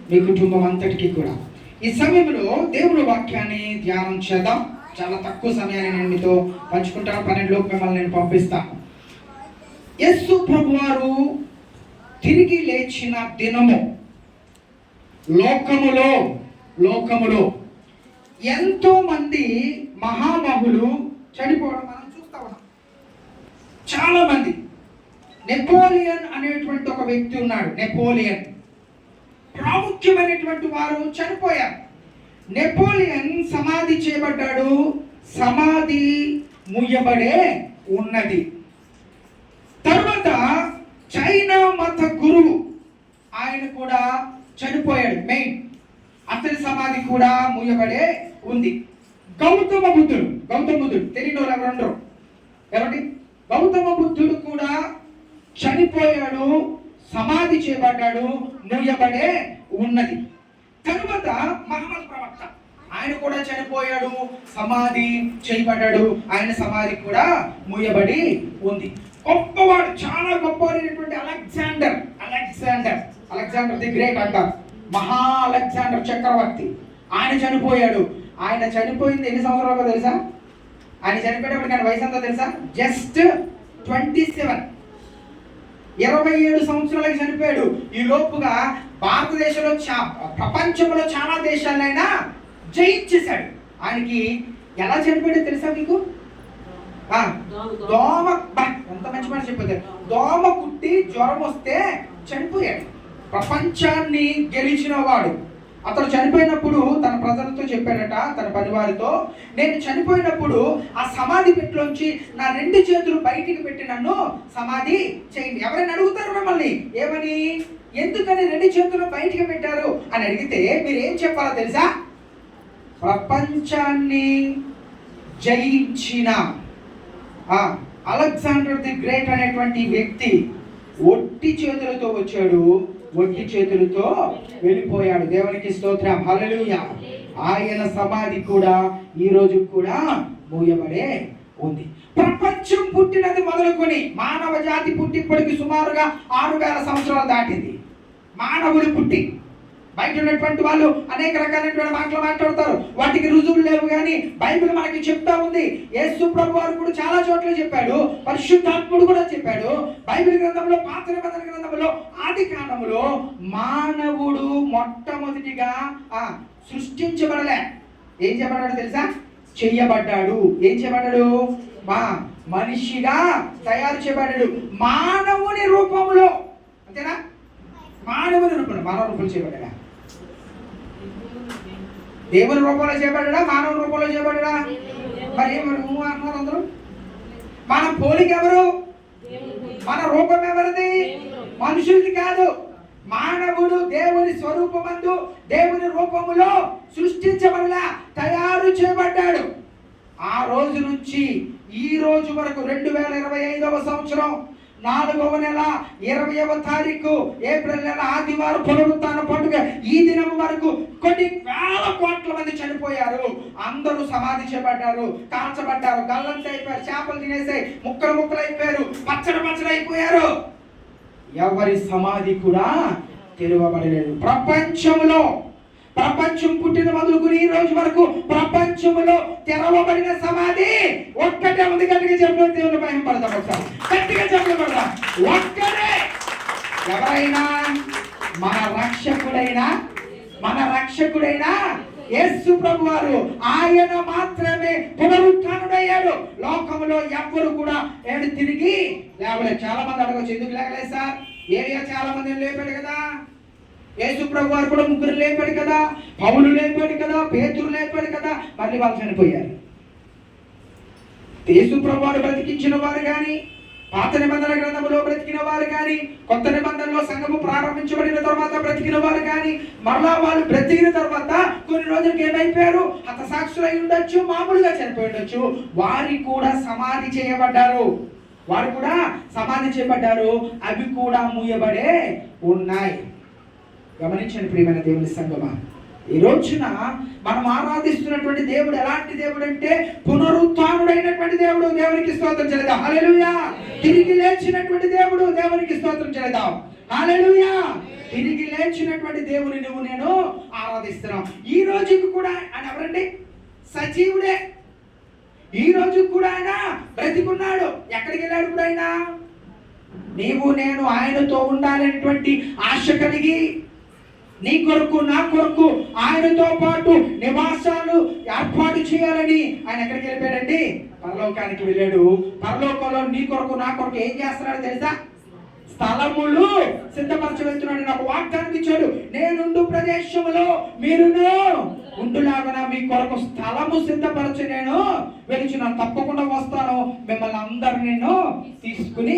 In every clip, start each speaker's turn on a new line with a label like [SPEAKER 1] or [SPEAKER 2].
[SPEAKER 1] మీ కుటుంబం అంతటికి కూడా ఈ సమయంలో దేవుని వాక్యాన్ని ధ్యానం చేద్దాం. చాలా తక్కువ సమయాన్ని నేను మీతో పంచుకుంటాను. 12 మిమ్మల్ని నేను పంపిస్తాను. యేసు ప్రభువారు తిరిగి లేచిన దినము లోకములో ఎంతో మంది మహామహులు చనిపోవడం మనం చూస్తా ఉన్నాం. చాలా మంది. నెపోలియన్ అనేటువంటి ఒక వ్యక్తి ఉన్నాడు. నెపోలియన్ ప్రాముఖ్యమైనటువంటి వారు చనిపోయారు. నెపోలియన్ సమాధి చేయబడ్డాడు. సమాధి మూయబడే ఉన్నది. తర్వాత చైనా మత గురువు ఆయన కూడా చనిపోయాడు. మెయిన్ అతని సమాధి కూడా మూయబడే ఉంది. గౌతమ బుద్ధుడు తెలియని వాళ్ళు ఎవరు? ఎవరి? గౌతమ బుద్ధుడు కూడా చనిపోయాడు, సమాధి చేయబడ్డాడు, మూయబడే ఉన్నది. తరువాత మహమ్మద్ ప్రవక్త ఆయన కూడా చనిపోయాడు, సమాధి చేయబడ్డాడు, ఆయన సమాధి కూడా మూయబడి ఉంది. గొప్పవాడు, చాలా గొప్పవాడైనటువంటి అలెగ్జాండర్ ది గ్రేట్ అంటారు. మహా అలెగ్జాండర్ చక్రవర్తి ఆయన చనిపోయాడు. ఆయన చనిపోయింది ఎన్ని సంవత్సరాలుగా తెలుసా? ఆయన చనిపోయేటప్పుడు ఆయన వయసు అంతా తెలుసా? జస్ట్ 27 సంవత్సరాలకి చనిపోయాడు. ఈ లోపుగా భారతదేశంలో ప్రపంచంలో చాలా దేశాలైనా జయించేశాడు. ఆయనకి ఎలా చనిపోయాడో తెలుసా మీకు? దోమ, ఎంత మంచి మాట చెప్పారు. దోమ కుట్టి జ్వరం వస్తే చనిపోయాడు. ప్రపంచాన్ని గెలిచిన వాడు. అతను చనిపోయినప్పుడు తన ప్రజలతో చెప్పాడట, తన పనివారితో, నేను చనిపోయినప్పుడు ఆ సమాధి పెట్టిలోంచి నా 2 చేతులు బయటికి పెట్టి నన్ను సమాధి చేయండి. ఎవరైనా అడుగుతారు మిమ్మల్ని ఏమని, ఎందుకని 2 చేతులు బయటికి పెట్టారు అని అడిగితే మీరు ఏం చెప్పాలో తెలుసా? ప్రపంచాన్ని జయించిన అలెగ్జాండర్ ది గ్రేట్ అనేటువంటి వ్యక్తి ఒట్టి చేతులతో వచ్చాడు, ఒట్టి చేతులతో వెళ్ళిపోయాడు. దేవునికి స్తోత్రం, హల్లెలూయా. ఆయన సమాధి కూడా ఈ రోజు కూడా మూయబడే ఉంది. ప్రపంచం పుట్టినది మొదలుకొని మానవ జాతి పుట్టి ఇప్పటికి సుమారుగా 6000 సంవత్సరాలు దాటింది. మానవులు పుట్టి బయట ఉన్నటువంటి వాళ్ళు అనేక రకాలైనటువంటి మాటలు మాట్లాడతారు, వాటికి రుజువులు లేవు. కానీ బైబిల్ మనకి చెప్తా ఉంది. యేసు ప్రభు వారు కూడా చాలా చోట్ల చెప్పాడు, పరిశుద్ధాత్ముడు కూడా చెప్పాడు. బైబిల్ గ్రంథంలో, పాత నిబంధన గ్రంథంలో, ఆది కాండములో మానవుడు మొట్టమొదటిగా సృష్టించబడలే. ఏం చేయబడ్డాడు తెలుసా? చెయ్యబడ్డాడు. ఏం చేయబడ్డాడు? మనిషిగా తయారు చేయబడ్డాడు. మానవుని రూపంలో, అంతేనా? మానవుని రూపంలో, మానవ రూపంలో చేయబడ్డా. దేవుని రూపంలో చేయబడ్డా, మానవ రూపంలో చేయబడ్డా? మరి అన్నారు అందరూ. మన పోలిక ఎవరు? మన రూపం ఎవరిది? మనుషులది కాదు. మానవుడు దేవుని స్వరూపమందు, దేవుని రూపములో సృష్టించబడలా, తయారు చేయబడ్డాడు. ఆ రోజు నుంచి ఈ రోజు వరకు 2025వ సంవత్సరం 4వ నెల 20వ తారీఖు ఏప్రిల్ నెల ఆదివారం పునరుత్థాన పండుగ ఈ దినం వరకు కొన్ని వేల కోట్ల మంది చనిపోయారు. అందరూ సమాధి చేయబడ్డారు, కాల్చబడ్డారు, గల్లంత అయిపోయారు, చేపలు తినేసాయి, ముక్కలు అయిపోయారు, పచ్చడి అయిపోయారు. ఎవరి సమాధి కూడా తెరవబడలేదు. ప్రపంచం పుట్టిన మొదలుకుని ఈ రోజు వరకు ప్రపంచంలో తెరవబడిన సమాధి ఒక్కటే ఉంది. గట్టిగా చెప్పిన దేవుని భయం పడదాం, ఒకసారి గట్టిగా చెప్పబడదాం. ఒక్కడే. ఎవరైనా మన రక్షకుడైనా యేసు ప్రభు వారు, ఆయన మాత్రమే పునరుత్థానుడయ్యాడు. లోకంలో ఎవ్వరు కూడా తిరిగి లేవలేదు. చాలా మంది అడగచ్చు, ఎందుకు లేకలేదు సార్? ఏరియా చాలా మంది లేపాడు కదా. యేసు ప్రభు వారు కూడా 3 లేపాడు కదా, పౌలు లేపాడు కదా, పేతురు లేపాడు కదా, మళ్ళీ వాళ్ళు చనిపోయారు. యేసు ప్రభు వారు బ్రతికించిన వారు కానీ, పాత నిబంధన గ్రంథంలో బ్రతికిన వారు కానీ, కొత్త నిబంధనలో సంఘము ప్రారంభించబడిన తర్వాత బ్రతికిన వారు కానీ, మరలా వాళ్ళు బ్రతికిన తర్వాత కొన్ని రోజులకి ఏమైపోయారు? హతసాక్షులై ఉండొచ్చు, మామూలుగా చనిపోయి ఉండొచ్చు. వారు కూడా సమాధి చేయబడ్డారు. అవి కూడా మూయబడే ఉన్నాయి. గమనించండి ప్రియమైన దేవుని సంగమా, ఈ రోజున మనం ఆరాధిస్తున్నటువంటి దేవుడు ఎలాంటి దేవుడు అంటే పునరుత్థానుడైనటువంటి దేవుడు. దేవునికి స్తోత్రం చేద్దాం, హల్లెలూయా. తిరిగి లేచినటువంటి దేవుడు, దేవునికి స్తోత్రం చేద్దాం. హల్లెలూయా. తిరిగి లేచినటువంటి దేవుని నువ్వు నేను ఆరాధిస్తున్నాం. ఈ రోజుకి కూడా ఆయన ఎవరండి? సజీవుడే. ఈ రోజు కూడా ఆయన బ్రతికున్నాడు. ఎక్కడికి వెళ్ళాడు ఇప్పుడు ఆయన? నీవు నేను ఆయనతో ఉండాలనేటువంటి ఆశ కలిగి నీ కొరకు నా కొరకు ఆయనతో పాటు నివాసాలు ఏర్పాటు చేయాలని ఆయన ఎక్కడికి వెళ్ళిపోయాడండి? పరలోకానికి వెళ్ళాడు. పరలోకంలో నీ కొరకు నా కొరకు ఏం చేస్తున్నాడు తెలుసా? స్థలములు సిద్ధపరచ వెళ్తున్నాడు. నాకు వాగ్దానం ఇచ్చాడు, నేనుండు ప్రదేశంలో మీరును ఉండులాగా మీ కొరకు స్థలము సిద్ధపరచి నేను వెలుచున్నాను. తప్పకుండా వస్తాను, మిమ్మల్ని అందరిని నేను తీసుకుని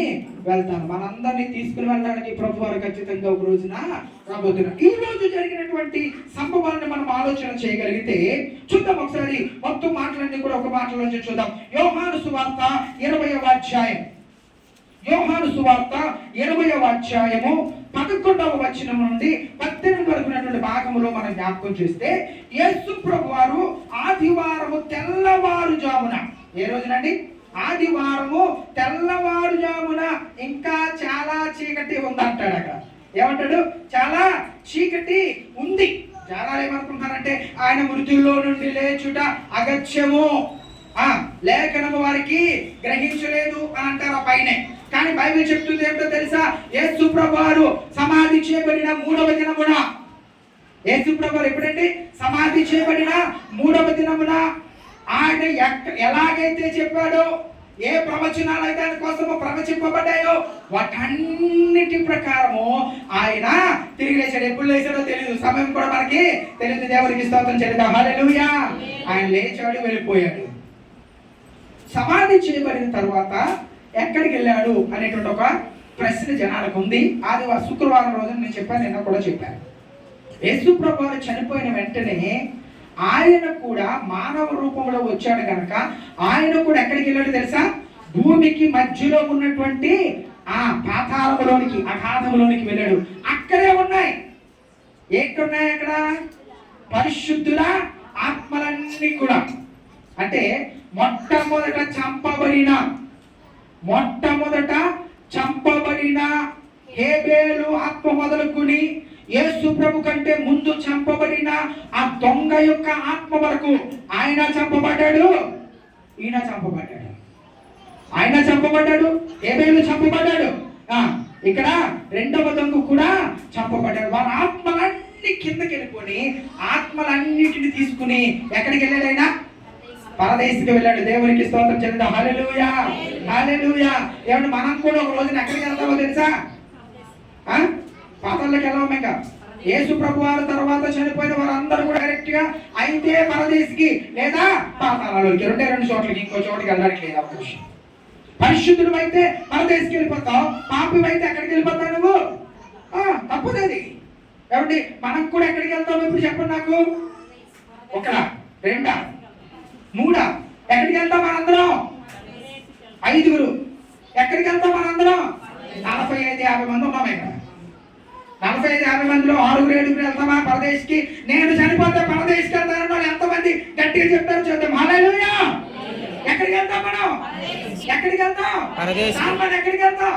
[SPEAKER 1] వెళ్తాను. మనందరినీ తీసుకుని వెళ్ళడానికి ప్రభు వారు ఖచ్చితంగా ఒక రోజున రాబోతున్నారు. ఈ రోజు జరిగినటువంటి సంభవాన్ని మనం ఆలోచన చేయగలిగితే చూద్దాం. ఒకసారి మొత్తం మాటలన్నీ కూడా ఒక మాటలోంచి చూద్దాం. యోహాను సువార్త 20వ అధ్యాయం. యోహాను సువార్త 20వ అధ్యాయము 11వ వచనం నుండి 18 వరకు ఉన్నటువంటి భాగంలో మనం జ్ఞాపకం చేస్తే, యేసు ప్రభు వారు ఆదివారము తెల్లవారుజామున, ఏ రోజునండి? ఆదివారము తెల్లవారుజామున, ఇంకా చాలా చీకటి ఉంది అంటాడు. అక్కడ ఏమంటాడు? చాలా చీకటి ఉంది. చాలా ఏమనుకుంటున్నారంటే ఆయన మృతుల్లో నుండి లేచుట అగత్యము, లేఖనము వారికి గ్రహించలేదు అని అంటారు ఆ పైనే. కానీ బైబిల్ చెప్తుంది ఏంటో తెలుసా? యేసు ప్రభువారు సమాధి చేయబడిన 3వ దినమున, యేసు ప్రభువారు ఎప్పుడంటే సమాధి చేయబడిన 3వ దినమున ఆయన ఎలాగైతే చెప్పాడో, ఏ ప్రవచనాలు అయితే ఆయన కోసము ప్రవచింపబడ్డాయో వాటన్నిటి ప్రకారము ఆయన తిరిగి లేచాడు. ఎప్పుడు లేచాడో తెలియదు, సమయం కూడా మనకి తెలియదు. దేవునికి స్తోత్రం చెల్లిద్దాం. హల్లెలూయా. ఆయన లేచాడు, వెళ్ళిపోయాడు. సమాధి చేయబడిన తర్వాత ఎక్కడికి వెళ్ళాడు అనేటువంటి ఒక ప్రశ్న జనాలకు ఉంది. ఆదివారం శుక్రవారం రోజున నేను చెప్పాను, నిన్న కూడా చెప్పాను. యేసు ప్రభువు చనిపోయిన వెంటనే ఆయన కూడా మానవ రూపంలో వచ్చాడు కనుక ఆయన కూడా ఎక్కడికి వెళ్ళాడు తెలుసా? భూమికి మధ్యలో ఉన్నటువంటి ఆ పాతాళంలోనికి, అగాధంలోనికి వెళ్ళాడు. అక్కడే ఉన్నాయి. ఏంటున్నాయి అక్కడ? పరిశుద్ధుల ఆత్మలన్నీ కూడా. అంటే మొట్టమొదట చంపబడిన హేబేలు ఆత్మ మొదలుకుని యేసు ప్రభు కంటే ముందు చంపబడిన ఆ దొంగ యొక్క ఆత్మ వరకు ఆయన చంపబడ్డాడు, ఈయన చంపబడ్డాడు. ఆయన చంపబడ్డాడు, హేబేలు చంపబడ్డాడు. ఇక్కడ రెండవ దొంగ కూడా చంపబడ్డాడు. వారి ఆత్మలన్నీ కిందకి వెళ్ళిపోయి ఆత్మలన్నిటిని తీసుకుని ఎక్కడికి వెళ్ళాడు? ఆయన పరదేశికి వెళ్ళాడు. దేవునికి స్తోత్రం చెల్లిద్దాం. హల్లెలూయా, హల్లెలూయా. ఏమంటే మనం కూడా ఒక రోజున ఎక్కడికి వెళ్తామో తెలుసా? పాతాళానికి వెళ్ళాము. ఇంకా యేసు ప్రభు వారి తర్వాత చనిపోయిన వారందరూ కూడా డైరెక్ట్ గా అయితే పరదేశికి లేదా పాతాళాలోకి, రెండు చోట్లకి, ఇంకో చోటుకి వెళ్ళడానికి లేదు అవకాశం. పరిశుద్ధుడు అయితే పరదేశికి వెళ్ళిపోతావు, పాపి అయితే ఎక్కడికి వెళ్ళిపోతావు నువ్వు? తప్పదేది. ఏమండి మనం కూడా ఎక్కడికి వెళ్తాము ఇప్పుడు చెప్పండి నాకు? ఒకడా, రెండా, మూడా? ఎక్కడికి వెళ్తాం మనందరం? 5గురు. ఎక్కడికి వెళ్తాం మనందరం? 45-50 మంది ఉన్నాం ఇక్కడ. 45-50 మందిలో 6-7 వెళ్తామా పరదేశికి? నేను చనిపోతే పరదేశికి వెళ్తానన్న వాళ్ళు ఎంతమంది గట్టిగా చెప్తారు? చూద్దాం. హల్లెలూయా. ఎక్కడికి వెళ్తాం మనం? ఎక్కడికి వెళ్తాం? ఎక్కడికి వెళ్తాం?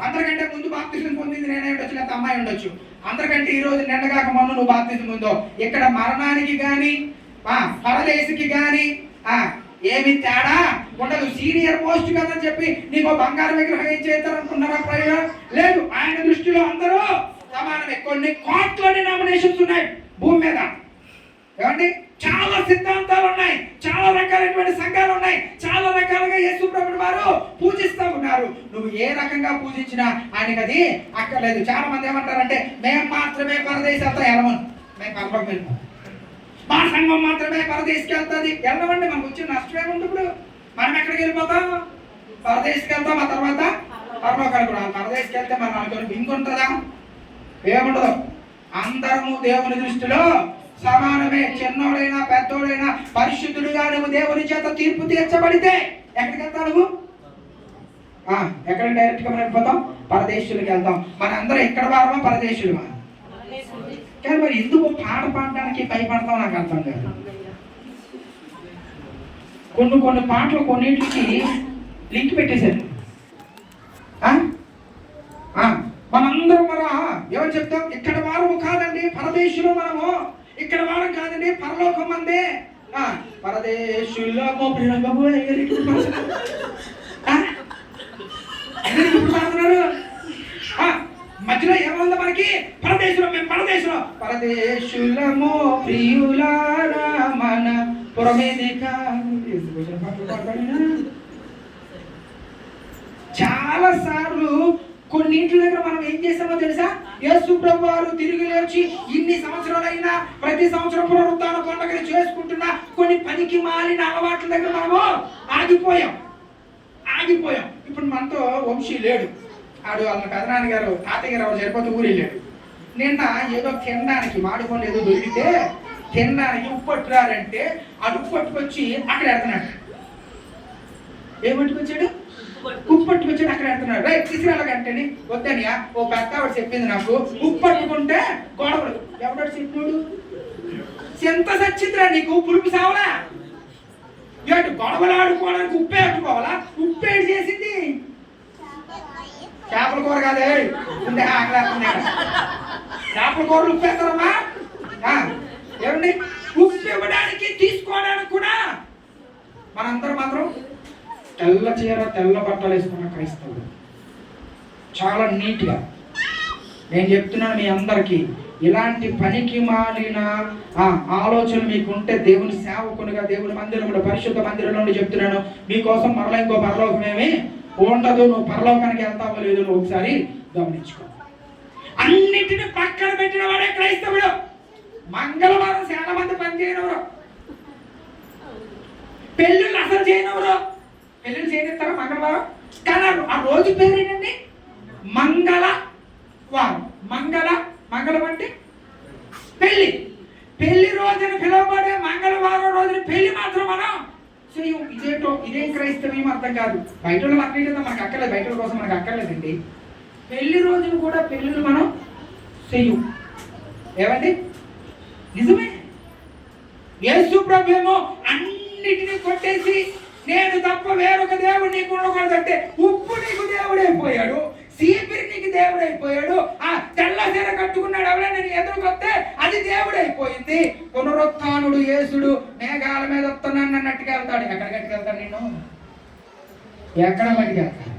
[SPEAKER 1] అందరికంటే ముందు బాప్తిజం పొందింది నేనే ఉండొచ్చు, లేకపోతే అమ్మాయి ఉండొచ్చు. అందరికంటే ఈ రోజు నిండగాక మొన్న నువ్వు బాప్తిజం పొందో. ఇక్కడ మరణానికి గాని పరదేశికి గాని ఏమి తేడా ఉండదు. సీనియర్ పోస్ట్ కదని చెప్పి నీకు బంగారు విగ్రహం ఏం చేస్తారనుకున్నారా? ప్రయోజనం లేదు. ఆయన దృష్టిలో అందరూ సమానమే. కొన్ని కోట్ల డినామినేషన్స్ ఉన్నాయి భూమి మీద. ఏమండి? చాలా సిద్ధాంతాలు ఉన్నాయి, చాలా రకాలైనటువంటి సంఘాలు ఉన్నాయి, చాలా రకాలుగా యేసు ప్రభువు వారు పూజిస్తూ ఉన్నారు. నువ్వు ఏ రకంగా పూజించినా ఆయనకి అది అక్కర్లేదు. చాలా మంది ఏమంటారంటే మేము మాత్రమే పరదేశంతో వెళ్ళమను, మేము పరలోకం వెళ్ళిపోతాం, మా సంఘం మాత్రమే పరదేశికి వెళ్తుంది. వెళ్ళమండి, మనకు వచ్చిన నష్టమే ఉంది. ఇప్పుడు మనం ఎక్కడికి వెళ్ళిపోతాం? పరదేశికి వెళ్తాం, ఆ తర్వాత పరలోకానికి కూడా. పరదేశికి వెళ్తే మనం అనుకోని ఇంకొంటుందా? ఏముండదు. అందరము దేవుని దృష్టిలో సమానమే. చిన్నోడైనా పెద్దోడైనా పరిశుద్ధుడుగా నువ్వు దేవుని చేత తీర్పు తీర్చబడితే ఎక్కడికి వెళ్తావు నువ్వు? ఎక్కడికి డైరెక్ట్ గా మనం వెళ్ళిపోతాం? పరదేశులకి వెళ్తాం. మన అందరం ఎక్కడ వారమా? పరదేశులమా? కానీ మరి ఎందుకు పాట పాడడానికి భయపడతాం నాకు అర్థం కాదు. కొన్ని పాటలు కొన్నింటికి లింక్ పెట్టేశారు. మనందరం పరదేశులు మనము, ఇక్కడ వాళ్ళం కాదండి, పరలోకం అందే. పరదేశుల్లో మధ్యలో ఏముంది మనకి? పరదేశంలో, మేము పరదేశంలో, పరదేశులము ప్రియులారా మన పురమేదిక. చాలా సార్లు కొన్నింటి దగ్గర మనం ఏం చేస్తామో తెలుసా? యేసు ప్రభు వారు తిరిగి లేచి ఇన్ని సంవత్సరాలైనా ప్రతి సంవత్సరం పునరుత్థాన పండుగను చేసుకుంటున్న కొన్ని పనికి మాలిన అలవాట్ల దగ్గర మనము ఆగిపోయాం. ఇప్పుడు మనతో వంశీ లేడు, ఆడు వాళ్ళ పెదనాన్న గారు తాతయ్య గారు జరిపోతే ఊరు వెళ్ళాడు. నిన్న ఏదో తినడానికి మాడిపండు ఏదో దొరికితే తినడానికి ఉప్పు పట్టురారంటే ఆడు ఉప్పు పట్టుకొచ్చి అక్కడ ఎడుతున్నాడు. ఏం పట్టుకొచ్చాడు? ఉప్పు పట్టుకొచ్చాడు, అక్కడ ఎడుతున్నాడు. రైట్ తీసుకురాలంటేని వద్దనియా, ఓ పెద్ద ఆవిడ చెప్పింది నాకు, ఉప్పు పట్టుకుంటే గొడవలు. ఎవడాడు చెప్పాడు? ఎంత సచ్చిందిరా నీకు, పులుపు సావలా? ఇటు గొడవలు ఆడుకోవడానికి ఉప్పే అట్టుకోవాలా? ఉప్పేడు చేసింది చేపల కూర కాదే, ఉండే ఆకలేస్తున్నాడు. చేపల కూరలు ఉప్పు వేస్తారమ్మా? ఏమండి, ఉప్పు ఇవ్వడానికి తీసుకోవడానికి కూడా మనందరం మాత్రం తెల్ల చీర తెల్ల బట్టలు వేసుకున్న క్రైస్తవులు, చాలా నీట్గా. నేను చెప్తున్నాను మీ అందరికీ, ఇలాంటి పనికి మాలిన ఆలోచనలు మీకుంటే దేవుని సేవకునిగా దేవుని మందిరంలో, పరిశుద్ధ మందిరంలో చెప్తున్నాను, మీకోసం మరలా ఇంకో పరలోకమేమి ఉండదు. నువ్వు పరలోకానికి వెళ్తావో లేదో నువ్వు ఒకసారి గమనించుకో. అన్నిటిని పక్కన పెట్టిన వాడే క్రైస్తవుడు. మంగళవారం చాలా మంది పని చేయనవరు, పెళ్ళిళ్ళు అసలు చేయనవరు. పెళ్ళిళ్ళు చేయనిస్తారా మంగళవారం? కానీ ఆ రోజు పేరు ఏంటండి? మంగళవారం. మంగళం అంటే పెళ్లి. పెళ్లి రోజున పిలువబడే మంగళవారం రోజున పెళ్లి మాత్రం మనం చెయ్యం. ఇదేం క్రైస్తవ్యం అర్థం కాదు. బయట వాళ్ళు అక్కర్లేదు, మనకు అక్కర్లేదు, బయట కోసం మనకు అక్కర్లేదండి. పెళ్లి రోజున కూడా పెళ్ళిళ్ళు మనం చెయ్యం. ఏమండి? నిజమే. యేసు ప్రభు ఏమో అన్నిటినీ కొట్టేసి నేను తప్ప వేరొక దేవుడు నీకు ఉండకూడదంటే, ఉప్పు నీకు దేవుడైపోయాడు, సీపిరి నీకు దేవుడైపోయాడు, ఆ తెల్ల చీర కట్టుకున్నాడు ఎవరైనా నేను ఎదురుకొస్తే అది దేవుడైపోయింది. పునరుత్థానుడు యేసుడు మేఘాల మీద వస్తున్నాను అన్నట్టుగా వెళ్తాడు. ఎక్కడ కట్టుకెళ్తాడు? నేను ఎక్కడ పట్టుకెళ్తాను?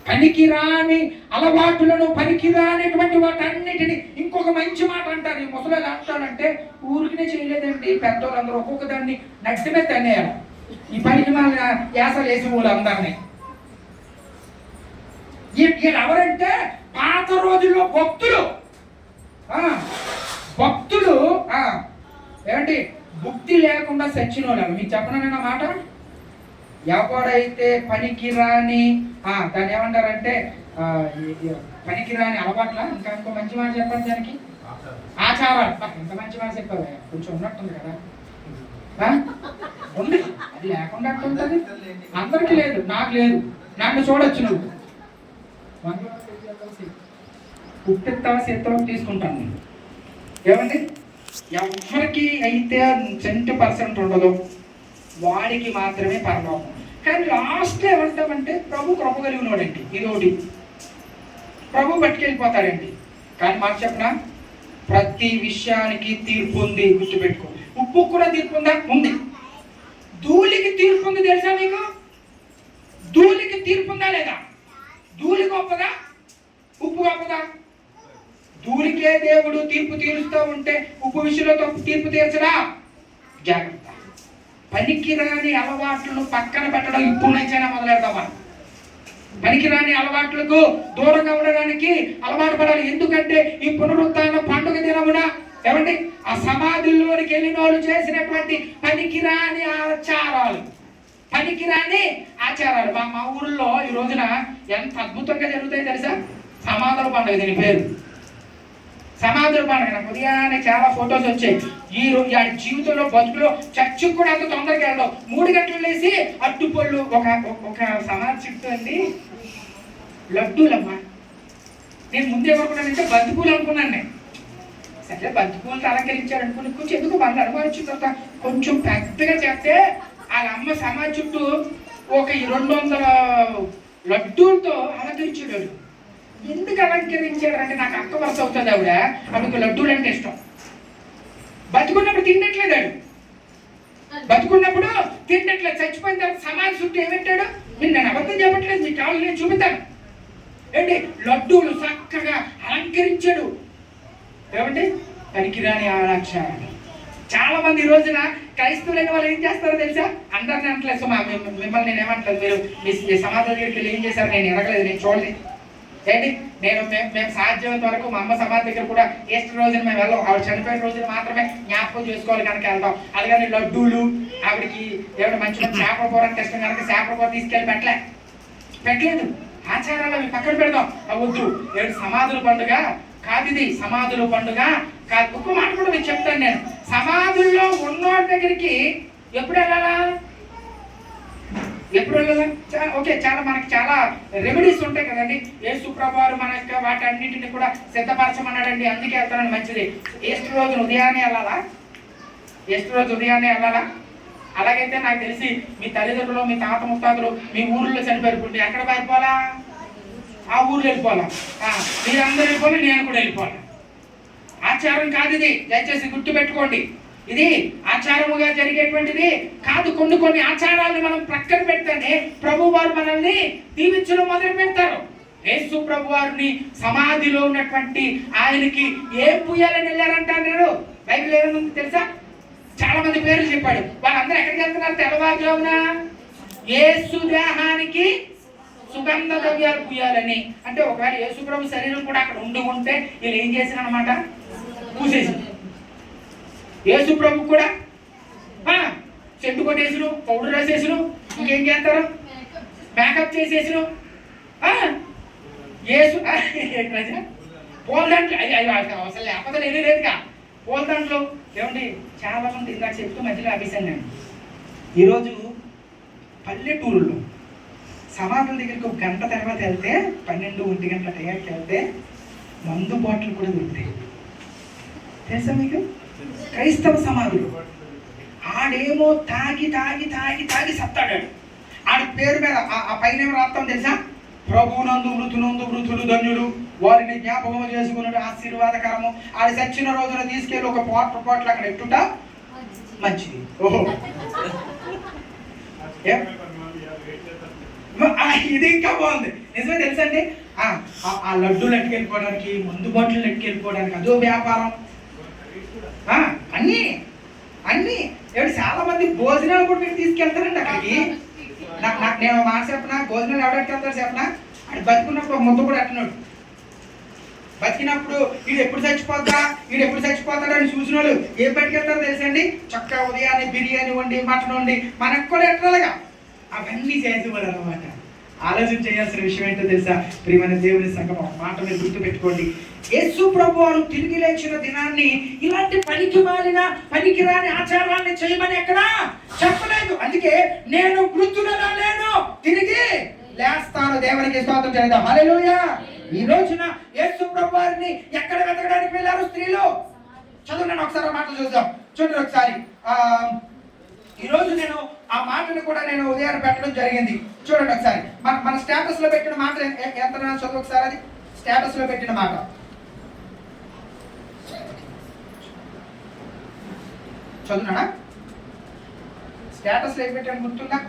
[SPEAKER 1] పనికిరాని అలవాటులను, పనికిరానిటువంటి వాటన్నిటిని, ఇంకొక మంచి మాట అంటారు ఈ ముసలి అంటాడంటే, ఊరికినే చేయలేదండి పెద్దోళ్ళందరూ ఒక్కొక్క దాన్ని నట్టి మీద తన్నేయాలి. ఈ పనికి మాలిన యాసలు వేసి వాళ్ళందరినీ. ఎవరంటే పాత రోజుల్లో భక్తులు ఏమంటే భక్తి లేకుండా చచ్చిన వాళ్ళు. మీకు చెప్పనన్న మాట, ఎవడైతే పనికిరాని దాన్ని ఏమంటారంటే పనికిరాని అలవాట్ల, ఇంకా ఇంకో మంచి మాట చెప్పండి దానికి, ఆచారాలు. ఎంత మంచి మాట చెప్పావు, కొంచెం ఉన్నట్టుంది కదా. ఉంది, అది లేకుండా ఉంటుంది. అందరికి లేదు, నాకు లేదు. నన్ను చూడొచ్చు నువ్వు, పుట్టిస్తావా చేస్తావా తీసుకుంటాను నేను. ఏమండి, ఎవరికి అయితే 10% ఉండదు వాడికి మాత్రమే పరలోకం. కానీ లాస్ట్ ఏమంటామంటే ప్రభు కృప కలిగినోడండి. ఇదోటి, ప్రభు పట్టుకెళ్ళిపోతాడండి. కానీ మాట చెప్పనా, ప్రతి విషయానికి తీర్పు ఉంది, గుర్తుపెట్టుకో. ఉప్పు కూడా తీర్పు ఉందా? ఉంది. ధూళికి తీర్పు ఉంది, తెలుసా మీకు? ధూళికి తీర్పు ఉందా లేదా? ధూళి గొప్పదా, ఉప్పు గొప్పదా? ధూళికే దేవుడు తీర్పు తీరుస్తూ ఉంటే ఉప్పు విషయంలో తీర్పు తీర్చడా? జాగ్రత్త. పనికిరాని అలవాట్లను పక్కన పెట్టడం ఇప్పుడు నుంచైనా మొదలెడతామా? పనికిరాని అలవాట్లకు దూరంగా ఉండడానికి అలవాటు పడాలి. ఎందుకంటే ఈ పునరుత్థాన పండుగ దినమున ఏమండి, ఆ సమాధుల్లోనికి వెళ్ళిన వాళ్ళు చేసినటువంటి పనికిరాని ఆచారాలు మా ఊళ్ళో ఈ రోజున ఎంత అద్భుతంగా జరుగుతాయి తెలుసా? సమాధుల పండుగ, దీని పేరు సమాధుల పండుగ. నాకు ఉదయాన్నే చాలా ఫొటోస్ వచ్చాయి. ఈ జీవితంలో బతుకులో చర్చికి కూడా అంత తొందరగా వెళ్దాం. 3 గంటలు లేసి అట్టుపళ్ళు, ఒక సమాధి చుట్టూ అండి లడ్డూలమ్మా. నేను ముందే అనుకున్నానంటే బంతిపూలు అనుకున్నాను. నేను సరే బంతిపూలతో అలంకరించాడు అనుకుని కొంచెం ఎందుకు వాళ్ళు అనుభవించిన తర్వాత కొంచెం పెద్దగా చేస్తే వాళ్ళ అమ్మ సమాధి చుట్టూ ఒక 200 లడ్డూలతో అలంకరించాడు. ఎందుకు అలంకరించాడు అంటే నాకు అక్క వరుస అవుతుంది ఆవిడ, ఆవిడకి లడ్డూలు అంటే ఇష్టం. బతుకున్నప్పుడు తినట్లేదు ఆడు, బతుకున్నప్పుడు తినట్లేదు, చచ్చిపోయిన తర్వాత సమాధి చుట్టూ ఏమిట్టాడు, నేను అబద్ధం చెప్పట్లేదు, మీకు కావాలి నేను చూపిస్తాను ఏంటి, లడ్డూలు చక్కగా అలంకరించాడు. ఏమండి పనికిరాని ఆచారాలు. చాలా మంది ఈ రోజున క్రైస్తవులైన వాళ్ళు ఏం చేస్తారో తెలుసా, అందరినీ అంటలేదు సుమా, మిమ్మల్ని నేను ఏమంటలేదు, మీరు మీ సమాధాన దగ్గరికి ఏం చేశారు నేను ఎరగలేదు, నేను చూడలేదు ఏంటి, మేము సాధ్యమైనంత వరకు మా అమ్మ సమాధి దగ్గర కూడా ఈస్టర్ రోజున మేము వెళ్ళాం, ఆవిడ చనిపోయిన రోజున మాత్రమే జ్ఞాపకం చేసుకోవాలి కనుక వెళ్తాం. అది కానీ లడ్డూలు, ఆవిడకి ఏమైనా మంచి మంచి చేపల కూర అంటే ఇష్టం కనుక చేపల కూర తీసుకెళ్ళి పెట్టలేదు. ఆచారాలు అవి పక్కన పెడదాం, అవద్దు. ఏడు సమాధుల పండుగ కాదు ఇది, సమాధుల పండుగ కాదు. ఒక్క మాట కూడా మీకు చెప్తాను నేను, సమాధుల్లో ఉన్నోడి దగ్గరికి ఎప్పుడు వెళ్ళాలా, ఎప్పుడు వెళ్ళాలా? ఓకే, చాలా మనకి చాలా రెమెడీస్ ఉంటాయి కదండి. యేసు ప్రభువారు మనకి వాటి అన్నింటినీ కూడా సిద్ధపరచమన్నాడండి, అందుకే వెళ్తానని మంచిది. ఈస్టర్ రోజు ఉదయాన్నే వెళ్ళాలా, ఈస్టర్ రోజు ఉదయాన్నే వెళ్ళాలా? అలాగైతే నాకు తెలిసి మీ తల్లిదండ్రులు, మీ తాత ముత్తాతలు మీ ఊర్లో చనిపోయి ఎక్కడ పారిపోవాలా, ఆ ఊర్లో వెళ్ళిపోవాలా, మీరందరూ వెళ్ళిపోవాలి, నేను కూడా వెళ్ళిపోవాలి. ఆచారం కాదు ఇది, దయచేసి గుర్తు పెట్టుకోండి. ఇది ఆచారముగా జరిగేటువంటిది కాదు. కొన్ని ఆచారాలను మనం ప్రక్కన పెడితేనే ప్రభు వారు మనల్ని దీవించడం మొదలు పెడతారు. యేసు ప్రభు వారిని సమాధిలో ఉన్నటువంటి ఆయనకి ఏం పూయాలని వెళ్ళారంట నేను, బైబిల్ ఏమైనా తెలుసా? చాలా మంది పేర్లు చెప్పాడు. వాళ్ళందరూ ఎక్కడికి వెళ్తున్నారు? తెల్లవారుజామున యేసు దేహానికి సుగంధ ద్రవ్యాలు పూయాలని. అంటే ఒకవేళ యేసు ప్రభు శరీరం కూడా అక్కడ ఉంటే వీళ్ళు ఏం చేశారు అనమాట, పూసేసి. యేసు ప్రభు కూడా చెట్టు కొట్టేసును, పౌడర్ వేసేసును, ఇంకేం చేస్తారు, మేకప్ చేసేసును. యేసు పూల దాంట్లో అసలు లేకపోతే ఏమీ లేదుగా, పూల దాంట్లో ఏమండి చాలా మంది ఇందాక చెప్తూ మధ్యలో ఆపేశాను నేను. ఈరోజు పల్లెటూరులో సమాధుల దగ్గరికి ఒక గంట తర్వాత వెళ్తే 12-1 గంటల టైంకి వెళ్తే మందు బాటిల్ కూడా దొరుకుతాయి తెలుసా మీకు? క్రైస్తవ సమాధులు. ఆడేమో తాగి తాగి తాగి తాగి సత్తాడాడు. ఆడి పేరు మీద ఆ పైన ఏమో రాస్తాం తెలుసా, ప్రభునందు మృతులు ధన్యులు, వారిని జ్ఞాపకం చేసుకున్నాడు ఆశీర్వాదకరము. ఆడి చచ్చిన రోజున తీసుకెళ్ళి ఒక పోట్లు అక్కడ ఎట్టుట మంచిది. ఓహో, ఇది ఇంకా బాగుంది. నిజమే తెలుసా అండి, ఆ లడ్డూలు ఎట్టుకెళ్ళిపోవడానికి, మందు బాటిల్ ఎట్టుకెళ్ళిపోవడానికి అదో వ్యాపారం. అన్నీ ఎవరు చాలా మంది భోజనాలు కూడా మీరు తీసుకెళ్తారండి అక్కడికి. నేను మాట చెప్పనా, భోజనాలు ఎవడెట్టుకెళ్తారు చెప్పనా, అది బతుకున్నప్పుడు ఒక ముద్ద కూడా ఎట్టనాడు. బతికినప్పుడు వీడు ఎప్పుడు చచ్చిపోతాడు అని చూసిన వాళ్ళు ఏం పట్టుకెళ్తారో తెలుసండి, చక్కగా ఉదయాన్నే బిర్యానీ వండి, మటన్ వండి మనకు కూడా ఎట్టాలిగా అవన్నీ చేసేవాడు అనమాట. ఆలోచన చేయాల్సిన విషయం ఏంటో తెలుసా ప్రియమైన దేవుని సంఘం, ఒక మాట మీరు గుర్తు పెట్టుకోండి. యేసు ప్రభు వారు తిరిగి లేచిన దినాన్ని ఇలాంటి పనికిరాని ఆచారాన్ని చేయమని ఎక్కడా చెప్పలేదు. అందుకే నేను మృతులలో లేను, తిరిగి లేస్తాను. దేవునికి స్తోత్రం చేద్దాం. హల్లెలూయా. ఈ రోజున యేసు ప్రభు వారిని ఎక్కడ వెతకడానికి వెళ్ళారు స్త్రీలు? చదువున్నాను ఒకసారి ఆ మాటలు చూద్దాం. చూడండి ఒకసారి. ఈ రోజు నేను ఆ మాటను కూడా నేను ఉదయాన్ని పెట్టడం జరిగింది. చూడండి ఒకసారి. మన స్టేటస్ లో పెట్టిన మాట ఎంత చదువు ఒకసారి. అది స్టేటస్ లో పెట్టిన మాట చదువునా? స్టేటస్ లో ఏం పెట్టాను గుర్తుందా?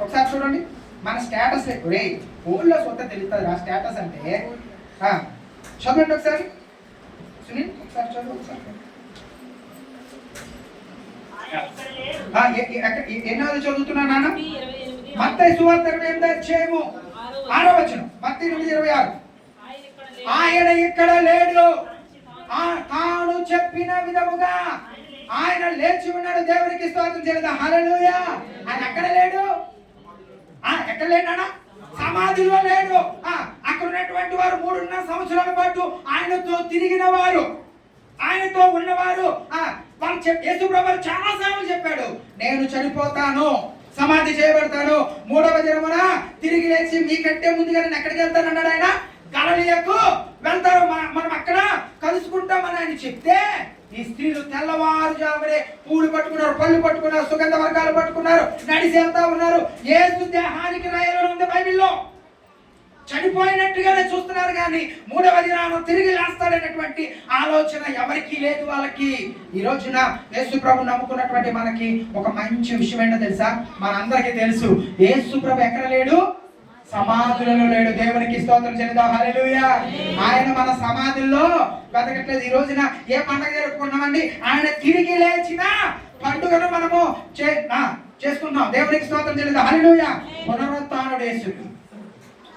[SPEAKER 1] ఒకసారి చూడండి. మన స్టేటస్ రే ఫోన్లో సొంత తెలుస్తుంది ఆ స్టేటస్ అంటే. చదవండి ఒకసారి. సునీల్ ఒకసారి చదువు ఒకసారి. ఎన్నోది చదువుతున్నా నాన్న? మత్తయి సువార్త 28వ అధ్యాయము 6వ వచనం. మత్తయి 8:26. ఆయన ఇక్కడ లేడు, తాను చెప్పిన విధముగా ఆయన లేచి ఉన్నాడు. దేవునికి స్తోత్రం చేద్దాం. హల్లెలూయా. ఆయన ఎక్కడ లేడు? ఎక్కడ లేడా? సమాధిలో లేడు. అక్కడ ఉన్నటువంటి వారు 3.5 సంవత్సరాల పాటు ఆయనతో తిరిగిన వారు, ఆయనతో ఉన్నవారు వాళ్ళు యేసు ప్రభువు చాలా సార్లు చెప్పాడు, నేను చనిపోతాను, సమాధి చేయబడతాను, 3వ దినమున తిరిగి లేచి మీకంటే ముందుగా నేను ఎక్కడికి వెళ్తాను అన్నాడు. ఆయన గలిలయకు వెళ్తారు, మనం అక్కడ కలుసుకుంటామని ఆయన చెప్తే ఈ స్త్రీలు తెల్లవారుజామునే పూలు పట్టుకున్నారు, పళ్ళు పట్టుకున్నారు, సుగంధ వర్గాలు పట్టుకున్నారు, నడిచి వెళ్తా ఉన్నారు. యేసు దేహానికి రాయలో ఉంది బైబిల్లో. చనిపోయినట్టుగానే చూస్తున్నారు కానీ మూడవ దినాన తిరిగి లేస్తాడనేటువంటి ఆలోచన ఎవరికి లేదు వాళ్ళకి. ఈ రోజున యేసు ప్రభు నమ్ముకున్నటువంటి మనకి ఒక మంచి విషయం ఏంటో తెలుసా? మనందరికీ తెలుసు, యేసు ప్రభు ఎక్కడ లేడు? సమాధులలో లేడు. దేవునికి స్తోత్రం చెల్లిద్దాం. హల్లెలూయా. ఆయన మన సమాధుల్లో బతకట్లేదు. ఈ రోజున ఏ పండుగ జరుపుకున్నామండి? ఆయన తిరిగి లేచిన పండుగను మనము చేసుకుంటాం. దేవునికి స్తోత్రం చెల్లిద్దాం. హల్లెలూయా. పునరుత్థానుడు యేసు,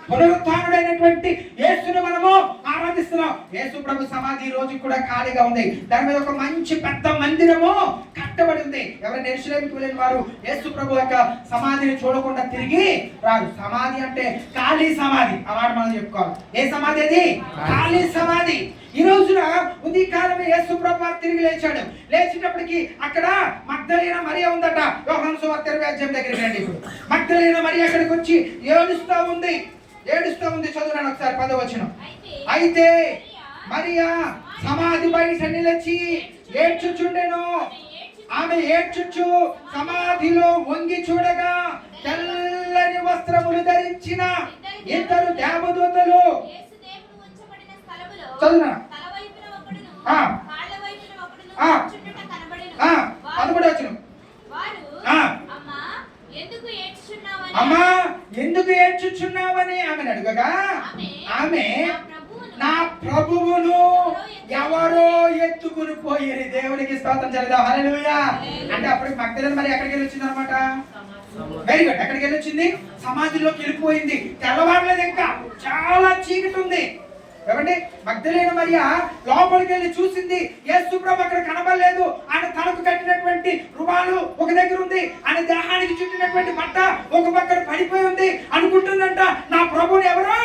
[SPEAKER 1] పునరుత్థానుడైనటువంటి యేసును మనము ఆరాధిస్తున్నాం. యేసు ప్రభు సమాధి ఈ రోజు కూడా ఖాళీగా ఉంది. దాని మీద ఒక మంచి పెద్ద మందిరము కట్టబడి ఉంది. ఎవరైనా యెరూషలేముకు వెళ్ళిన వారు యేసు ప్రభు యొక్క సమాధిని చూడకుండా తిరిగి రారు. సమాధి అంటే ఖాళీ సమాధి. ఆ మాట మనం చెప్పుకోవాలి. ఏ సమాధి అది? ఖాళీ సమాధి. ఈ రోజున ఉదయకాలమే యేసు ప్రభు వారు తిరిగి లేచాడు. లేచినప్పటికీ అక్కడ మగ్దలేన మరియ ఉందట. యోహాను సువార్త 20వ అధ్యాయం దగ్గరికి రండి. ఇప్పుడు మగ్దలేన మరియ అక్కడికి వచ్చి ఏడుస్తూ ఉంది. చదువునాను ఒకసారి 10వ వచనం. అయితే మరియా సమాధి బయట నిలిచి ఏడ్చుచుండెను. ఆమె ఏడ్చుచు సమాధిలో వంగి చూడగా తెల్లని వస్త్రములు ధరించిన ఇద్దరు దేవదూతలు చదువునా 11వ వచనం. అమ్మా ఎందుకు ఏడ్చుచున్నావని ఆమెను అడుగగా ఆమె నా ప్రభువును ఎవరో ఎత్తుకుని పోయి. దేవునికి స్తోత్రం చెల్లిద్దాం. హల్లెలూయా. అంటే అప్పుడు మగ్దలేన మరి ఎక్కడికి వెళ్ళి వచ్చింది అనమాట? Very good. ఎక్కడికి వెళ్ళి వచ్చింది? సమాధిలోకి వెళ్ళిపోయింది. తెల్లవారలేదు, ఇంకా చాలా చీకటి ఉంది. ఏమండి? మగ్దలేన మరియ లోపలికి వెళ్ళి చూసింది. యేసు ప్రభు అక్కడ కనబడలేదు. ఆయన తలకు కట్టినటువంటి రుమాలు ఒక దగ్గర ఉంది. ఆయన దేహానికి చుట్టినటువంటి బట్ట ఒక పక్కన పడిపోయి ఉంది. అనుకుంటుందంట, నా ప్రభుని ఎవరో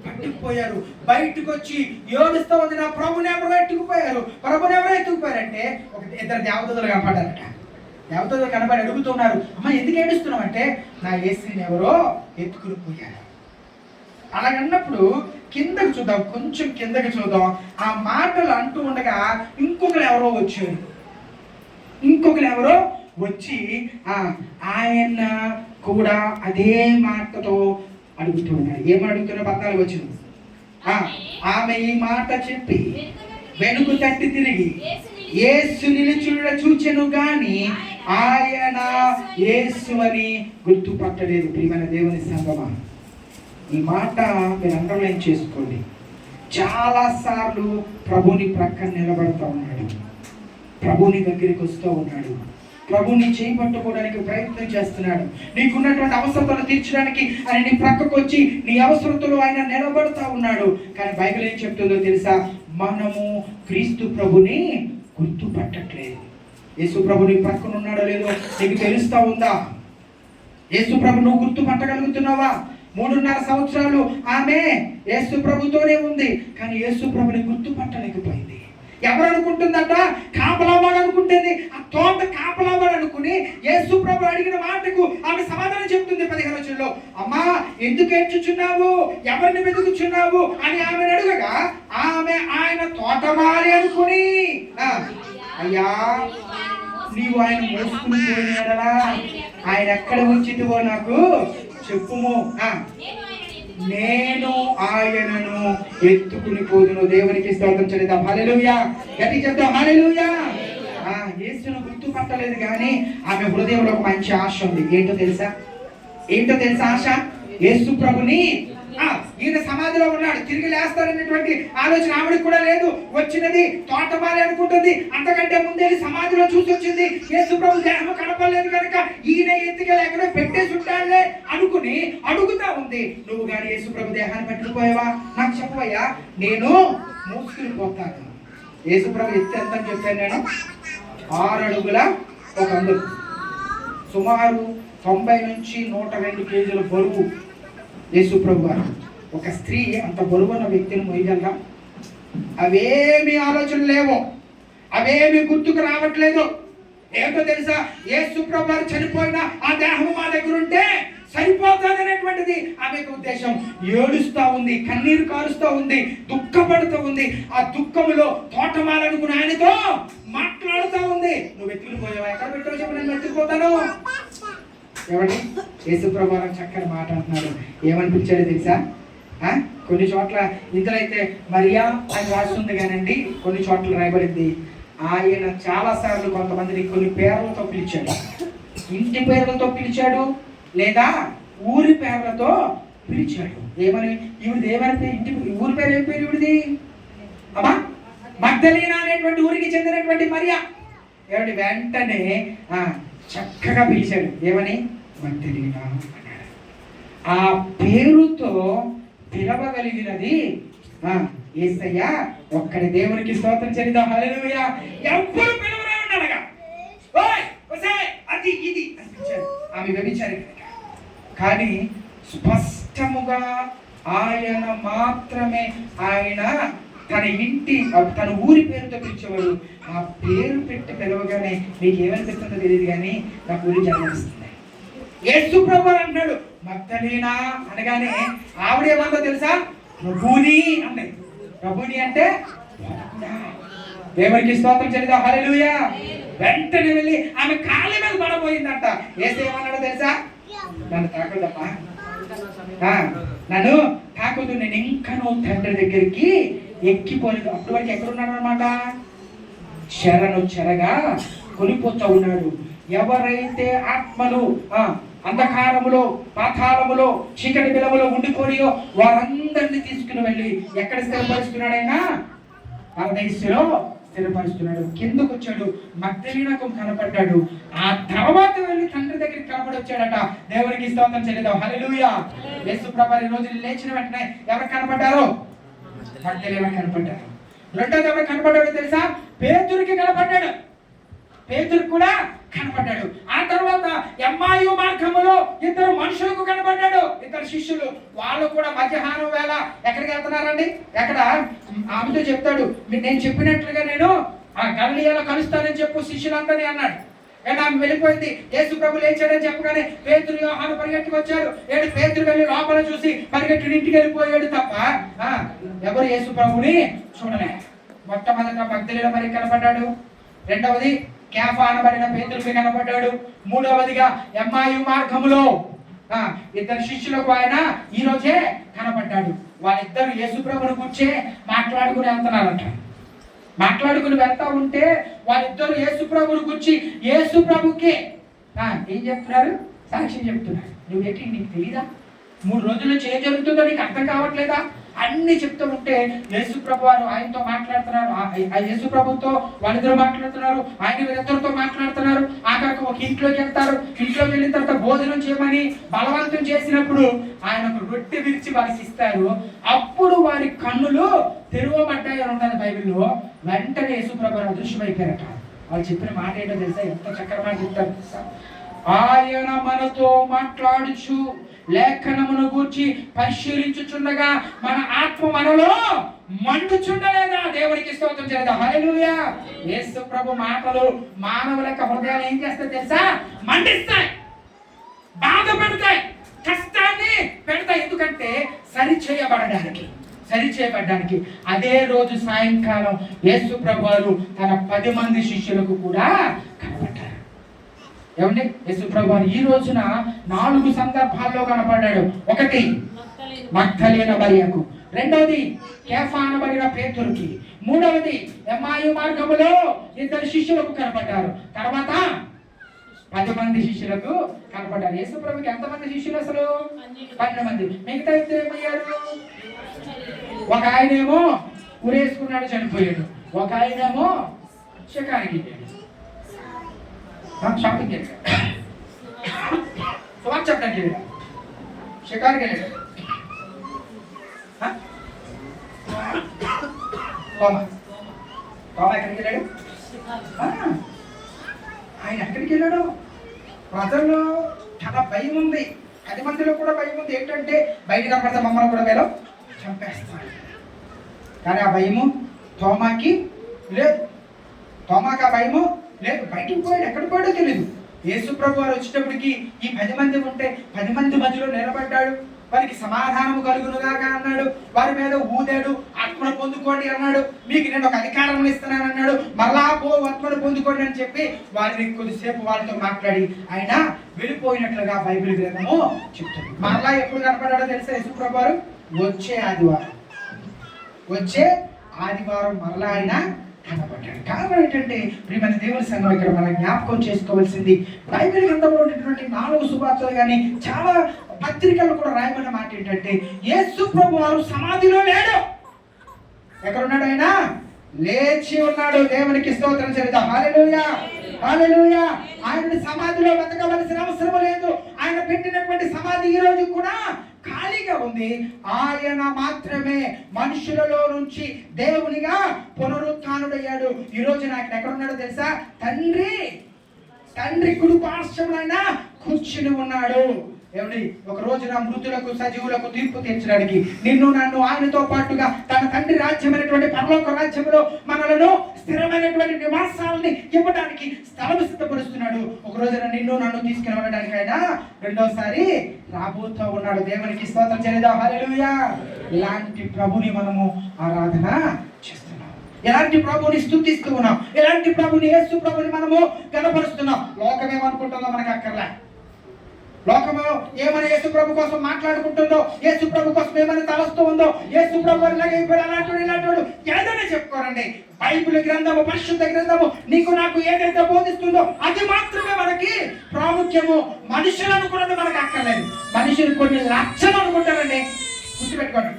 [SPEAKER 1] పట్టుకుపోయారు. బయటకు వచ్చి ఏడుస్తూ ఉంది, నా ప్రభుని ఎవరో ఎత్తుకుపోయారు. ప్రభుని ఎవరో ఎత్తుకుపోయారంటే ఒక ఇద్దరు దేవదూతలు కనపడారట. దేవదూతలు కనబడి అడుగుతున్నారు, అమ్మ ఎందుకు ఏడుస్తున్నావు అంటే, నా యేసుని ఎవరో ఎత్తుకుని పోయారు. అలాగన్నప్పుడు కిందకి చూద్దాం, కొంచెం కిందకి చూద్దాం. ఆ మాటలు అంటూ ఉండగా ఇంకొకరు ఎవరో వచ్చి ఆయన కూడా అదే మాటతో అడుగుతున్నాడు. ఏమని అడుగుతున్నా? 14వ వచనం. ఆమె ఈ మాట చెప్పి వెనుక తట్టి తిరిగి యేసు నిలుచుట చూచెను గాని ఆయన యేసు అని గుర్తుపట్టలేదు. ప్రియమైన దేవుని సంగమా, ఈ మాట మీరు అండర్లైన్ చేసుకోండి. చాలా సార్లు ప్రభుని ప్రక్కన నిలబడుతూ ఉన్నాడు, ప్రభుని దగ్గరికి వస్తూ ఉన్నాడు, ప్రభుని చేపట్టుకోవడానికి ప్రయత్నం చేస్తున్నాడు. నీకున్నటువంటి అవసరతలు తీర్చడానికి ఆయన నీ ప్రక్కకు వచ్చి నీ అవసరతలు ఆయన నిలబడుతూ ఉన్నాడు. కానీ బైబిల్ ఏం చెప్తుందో తెలుసా? మనము క్రీస్తు ప్రభుని గుర్తుపట్టట్లేదు. యేసు ప్రభు నీ ప్రక్కన ఉన్నాడో లేదో నీకు తెలుస్తా ఉందా? యేసు ప్రభు నువ్వు గుర్తుపట్టగలుగుతున్నావా? 3.5 సంవత్సరాలు ఆమె యేసు ప్రభుతోనే ఉంది, కానీ యేసు ప్రభుని గుర్తుపట్టలేకపోయింది. ఎవరు అనుకుంటుందట? కాపలావాడు అనుకుంటుంది. ఆ తోట కాపలావాడు అనుకుని యేసు ప్రభు అడిగిన మాటకు ఆమె సమాధానం చెప్తుంది 15వ వచనంలో. అమ్మా ఎందుకు ఏడ్చుచున్నావు, ఎవరిని వెతుకుచున్నావు అని ఆమెను అడుగగా ఆమె ఆయన తోటమాలి అనుకుని, అయ్యా నీవు ఆయన మోసుకుని పోయినాడలా, ఆయన ఎక్కడ ఉంచితివో నాకు చెప్పుము, నేను ఆయనను ఎత్తుకుని పోదును. దేవునికి స్తోత్రం చెల్లిద్దాం. హల్లెలూయా. గట్టి చెప్తాం హల్లెలూయా. యేసును గుర్తుపట్టలేదు కానీ ఆమె హృదయంలో ఒక మంచి ఆశ ఉంది. ఏంటో తెలుసా ఆశ? యేసు ప్రభుని ఈయన సమాధిలో ఉన్నాడు, తిరిగి లేస్తారనేటువంటి ఆలోచన ఆవిడకి కూడా లేదు. వచ్చినది తోటమాలి అనుకుంటుంది. అంతకంటే ముందే సమాధిలో చూసి వచ్చింది. యేసు ప్రభు దేహం కనపడలేదు కనుక ఈయన ఎత్తుకెళ్ళి ఎక్కడో పెట్టేసి ఉంటాడులే అనుకుని అడుగుతా ఉంది. నువ్వు కానీ యేసు ప్రభు దేహాన్ని పెట్టుకుపోయావా? నాకు చెప్పవయ్యా, నేను మోసుకుని పోతాను. యేసు ప్రభు ఎత్తు ఎంత అని చెప్పాను నేను? 6 అడుగుల 1 అంగుళం, సుమారు 90 నుంచి 102 కేజీల బరువు యేసు ప్రభు గారు. ఒక స్త్రీ అంత బరువున్న వ్యక్తిని మోయగలరా? అవేమి ఆలోచన లేవు, అవేమి గుర్తుకు రావట్లేదు. ఏంటో తెలుసా? యేసు ప్రభు గారు చనిపోయిన ఆ దేహం మా దగ్గర ఉంటే సరిపోతుంది అనేటువంటిది ఆమెకు ఉద్దేశం. ఏడుస్తూ ఉంది, కన్నీరు కారుస్తూ ఉంది, దుఃఖపడుతూ ఉంది. ఆ దుఃఖములో తోటమాలనుకుని ఆయనతో మాట్లాడుతూ ఉంది. నువ్వు వెతుకుని పోయావా? ఎక్కడ పెట్టావు చెప్పి నేను వెతుకుపోతాను. ఏమండి? యేసు ప్రభు చక్కని మాట అంటున్నాడు. ఏమనిపించాడు తెలుసా? కొన్ని చోట్ల ఇందులో అయితే మరియా అని రాస్తుంది కానండి, కొన్ని చోట్ల రాయబడింది ఆయన చాలాసార్లు కొంతమందిని కొన్ని పేర్లతో పిలిచాడు. ఇంటి పేర్లతో పిలిచాడు, లేదా ఊరి పేర్లతో పిలిచాడు. ఏమని? ఈవిడిది ఏమని పేరు? ఇంటి ఊరి పేరు ఏం పేరు ఈవిడిది? అమ్మా, మగ్దలీనా అనేటువంటి ఊరికి చెందినటువంటి మరియా. ఏమిటి? వెంటనే చక్కగా పిలిచాడు. ఏమని? మగ్దలీనా అన్నాడు. ఆ పేరుతో పిలవగలిగినది యేసయ్య ఒక్కడి. దేవునికి స్తోత్రం చెల్లిద్దాం. హల్లెలూయా. ఎవ్వరు పిలవరా ఉన్నాడుగా, ఓయ్ ఒసేయ్ అది ఇది అని పిలిచాడు. ఆమె వ్యభిచారి కానీ స్పష్టముగా ఆయన మాత్రమే ఆయన తన ఇంటి తన ఊరి పేరుతో పిలిచేవాడు. ఆ పేరు పెట్టి పిలవగానే మీకు ఏమనిపిస్తుందో తెలియదు, కానీ నాకు ఊరి జన్మనిస్తుంది. యేసు ప్రభువు అంటాడు మగ్దలీనా అనగానే ఆవిడేమందో తెలుసా? ప్రభుని అన్నది. ప్రభుని అంటే దేవునికి స్తోత్రం చెల్లిద్దాం. హల్లెలూయా. వెంటనే వెళ్ళి ఆమె కాళ్ళ మీద పడబోయిందంట. యేసు ఏమన్నాడో తెలుసా? నన్ను తాకూడమ్మా, నన్ను తాకూడదు, నేను ఇంకా తండ్రి దగ్గరికి ఎక్కిపోలేదు. అప్పటి వరకు ఎక్కడున్నాడు అనమాట? చెరగా కొనిపోతా ఉన్నాడు. ఎవరైతే ఆత్మలు అంధకారములో, పాతాళములో, చీకటి బిలములో ఉండిపోయో వారందరినీ తీసుకుని వెళ్ళి ఎక్కడ స్థిరపరుస్తున్నాడైనా? పరదేశంలో స్థిరపరుస్తున్నాడు. కిందకు వచ్చాడు, మగ్దలీనాకు కనపడ్డాడు. ఆ తర్వాత వెళ్ళి తండ్రి దగ్గరికి కనపడి వచ్చాడట. దేవునికి స్తోత్రం చెల్లిద్దాం. హల్లెలూయా. యేసు ప్రభువు ఈ రోజు లేచిన వెంటనే ఎవరు కనపడ్డారు? మగ్దలీనా కనపడ్డారు. రెండోది ఎవరు కనపడ్డాడో తెలుసా? పేతురుకి కనపడ్డాడు. పేతురు కూడా కనపడ్డాడు. ఆ తర్వాత ఎమ్మాయు మార్గములో ఇద్దరు మనుషులకు కనపడ్డాడు, ఇద్దరు శిష్యులు. వాళ్ళు కూడా మధ్యాహ్నం వేళ ఎక్కడికి వెళ్తున్నారండి? ఎక్కడ? ఆమెతో చెప్తాడు, నేను చెప్పినట్లుగా నేను గలిలయలో కలుస్తానని చెప్పు శిష్యులందరినీ అన్నాడు. కానీ ఆమె వెళ్ళిపోయింది. యేసు ప్రభు లేచాడని చెప్పగానే పేతురు, యోహాను పరిగెట్టుకు వచ్చారు. పేతురు వెళ్ళి లోపల చూసి పరిగెట్టుని ఇంటికి వెళ్ళిపోయాడు తప్ప ఎవరు యేసు ప్రభుని చూడలే. మొట్టమొదట మగ్దలీనా మరి కనపడ్డాడు. రెండవది కేఫా అనబడిన పేతురుకి కనపడ్డాడు. మూడవదిగా ఎమ్మాయు మార్గములో ఇద్దరు శిష్యులకు ఆయన ఈ రోజే కనపడ్డాడు. వాళ్ళిద్దరు యేసు ప్రభుని గురించే మాట్లాడుకుని వెళ్తున్నారంట. మాట్లాడుకుని వెళ్తా ఉంటే వాళ్ళిద్దరు యేసు ప్రభుని గురించి యేసు ప్రభుకి ఏం చెప్తున్నారు? సాక్ష్యం చెప్తున్నారు. నువ్వేంటి, నీకు తెలీదా? 3 రోజుల నుంచి ఏం జరుగుతుందో నీకు అర్థం కావట్లేదా? అన్ని చెప్తూ ఉంటే యేసు ప్రభు వారు ఆయనతో మాట్లాడుతున్నారు. ఆ యేసు ప్రభుతో వాళ్ళిద్దరు మాట్లాడుతున్నారు. ఆయన వీరిద్దరితో మాట్లాడుతున్నారు. ఆఖరికి ఒక ఇంట్లోకి వెళ్తారు. ఇంట్లోకి వెళ్ళిన తర్వాత భోజనం చేయమని బలవంతం చేసినప్పుడు ఆయన ఒక రొట్టె విరిచి వారికి ఇస్తారు. అప్పుడు వారి కన్నులు తెరవబడ్డాయి అని ఉన్నది బైబిల్లో. వెంటనే యేసు ప్రభు అదృశ్యమైపోయారట. వాళ్ళు చెప్పిన మాట ఏంటో తెలుసా? ఎంత చక్కగా మాట చెప్తారు తెలుసా? ఆయన మనతో మాట్లాడుచు లేఖనమును గూర్చి పరిశీలించుచుండగా మన ఆత్మ మనలో మండుచుండలేదా? దేవునికి స్తోత్రం చేద్దాం. హల్లెలూయా. యేసు ప్రభు మాటలు మానవుల యొక్క హృదయాలు ఏం చేస్తాయి తెలుసా? మండిస్తాయి, బాధ పెడతాయి, కష్టాన్ని పెడతాయి. ఎందుకంటే సరిచేయబడ్డానికి. అదే రోజు సాయంకాలం యేసు ప్రభు వారు తన 10 మంది శిష్యులకు కూడా కనపడ్డారు. ఏమండి? యేసు ప్రభు ఈ రోజున 4 సందర్భాల్లో కనపడ్డాడు. ఒకటి మగ్దలీనా మరియకు, రెండవది కేఫా అనబడిన పేతురుకి, మూడవది ఎమ్మాయు మార్గములో ఇద్దరు శిష్యులకు కనపడ్డారు. తర్వాత 10 మంది శిష్యులకు కనపడ్డారు. యేసు ప్రభుకి ఎంతమంది శిష్యులు అసలు? 12 మంది. మిగతా ఇద్దరు ఏమయ్యారు? ఒక ఆయనేమో ఉరేసుకున్నాడు, చనిపోయాడు. ఒక ఆయనేమో షికారికి వెళ్ళాడు, షాపింగ్ వెళ్ళాడు, సువార్త చెప్పడానికి వెళ్ళాడు, షికారికి వెళ్ళాడు. ఎక్కడికి వెళ్ళాడు? ఆయన ఎక్కడికి వెళ్ళాడు? ప్రజల్లో చాలా భయం ఉంది, 10 మందిలో కూడా భయం ఉంది. ఏంటంటే బయట కనపడితే మమ్మల్ని కూడా వేలో చంపేస్తాడు. కానీ ఆ భయము తోమాకి లేదు. తోమాకి ఆ భయము లేదు. బయటికి పోయాడు, ఎక్కడికి పోయాడో తెలియదు. యేసు ప్రభు వారు వచ్చేటప్పటికి ఈ 10 మంది ఉంటే 10 మంది మధ్యలో నిలబడ్డాడు. వారికి సమాధానము కలుగునుగాక అన్నాడు. వారి మీద ఊదాడు, ఆత్మను పొందుకోండి అన్నాడు. మీకు నేను ఒక అధికారం ఇస్తున్నాను అన్నాడు. మరలా ఆత్మను పొందుకోండి అని చెప్పి వారిని కొద్దిసేపు వాళ్ళతో మాట్లాడి ఆయన వెళ్ళిపోయినట్లుగా బైబిల్ గ్రంథము చెప్తుంది. మరలా ఎప్పుడు కనపడ్డాడో తెలుసా యేసు ప్రభు వారు? వచ్చే ఆదివారం మరలా ఆయన కనబడ్డాడు. కారణం ఏంటంటే ప్రియమైన దేవుని సంఘం, ఇక్కడ మనం జ్ఞాపకం చేసుకోవాల్సింది బైబిల్ గ్రంథంలో ఉన్నటువంటి 4 సువార్తలు కానీ చాలా పత్రికలు కూడా రాయబడిన మాట ఏంటంటే యేసు ప్రభు వారు సమాధిలో లేడు. ఎక్కడున్నాడు? ఆయన లేచి ఉన్నాడు. దేవునికి స్తోత్రం చెల్లిద్దాం. హల్లెలూయా, హల్లెలూయా. ఆయన సమాధిలో వెతకవలసిన అవసరం లేదు. ఆయన పెట్టినటువంటి సమాధి ఈ రోజు కూడా ఖాళీగా ఉంది. ఆయన మాత్రమే మనుషులలో నుంచి దేవునిగా పునరుత్థానుడయ్యాడు. ఈ రోజు నాకు ఎక్కడున్నాడో తెలుసా? తండ్రి కుడి పార్శ్వమున ఆయన కూర్చుని ఉన్నాడు. ఏమండి, ఒక రోజున మృతులకు సజీవులకు తీర్పు తీర్చడానికి నిన్ను నన్ను ఆయనతో పాటుగా తన తండ్రి రాజ్యమైనటువంటి పరలోక రాజ్యంలో మనలను స్థిరమైనటువంటి నివాసాలని ఇవ్వడానికి స్థలం సిద్ధపరుస్తున్నాడు. ఒక రోజున నిన్ను నన్ను తీసుకుని వెళ్ళడానికి ఆయన రెండోసారి రాబోతూ ఉన్నాడు. దేవునికి స్తోత్రం చెల్లిద్దాం. హల్లెలూయా. ఇలాంటి ప్రభుని మనము ఆరాధన చేస్తున్నాం. ఎలాంటి ప్రభుని స్తుతిస్తూ ఉన్నాం. ఎలాంటి ప్రభుని, యేసు ప్రభుని మనము కనపరుస్తున్నాం. లోకం ఏమనుకుంటుందో మనకు అక్కర్లే. లోకము ఏమైనా యేసు ప్రభు కోసం మాట్లాడుకుంటుందో, యేసు ప్రభు కోసం ఏమైనా తలస్తూ ఉందో, యేసు ప్రభు ఇలాంటి ఏదైనా చెప్పుకోరండి. బైబిల్ గ్రంథము, పరిశుద్ధ గ్రంథము నీకు నాకు ఏదైతే బోధిస్తుందో అది మాత్రమే మనకి ప్రాముఖ్యము. మనుషులు అనుకున్నది మనకు అక్కర్లేదు. మనుషులు కొన్ని లక్షలు అనుకుంటారండి, గుర్తుపెట్టుకోండి.